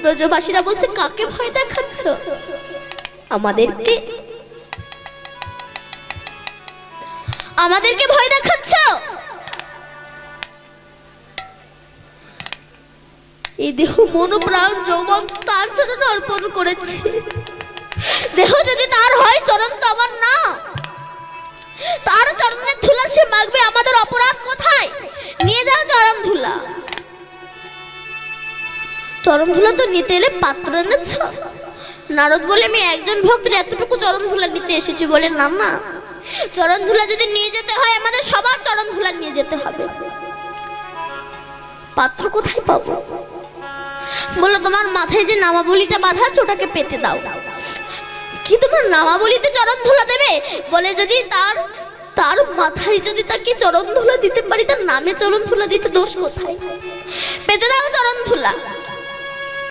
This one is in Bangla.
ব্রজবাসীরা বলছে, কাকে ভয় দেখাচ্ছ? আমাদেরকে ভয় দেখাচ্ছ? এই দেহ মন প্রাণ যৌবন তার চরণ অর্পণ করেছি। দেহ যদি তার হয়, চরণ তো আমার না। তার চরণের ধুলা সে মাগবে, আমাদের অপরাধ কোথায়? নিয়ে যাও চরণ ধুলা। চরণ ধুলা তো নিতে এলে পাত্র এনেছ। নারদ বলে, আমি একজন ভক্তের এতটুকু চরণ ধুলা নিতে এসেছি। বলে, না না, চরণ ধুলা যদি নিয়ে যেতে হয়, আমাদের সবার চরণ ধুলা নিয়ে যেতে হবে। পাত্র কোথায় পাবো? বললো, তোমার মাথায় যে নামাবলিটা বাঁধা আছে ওটাকে পেতে দাও। কি তোমার নামাবলিতে চরণ ধুলা দেবে? বলে, যদি তার মাথায় যদি তাকে চরণ ধুলা দিতে পারি, তার নামে চরণ ধুলা দিতে দোষ কোথায়? পেতে দাও চরণ ধুলা।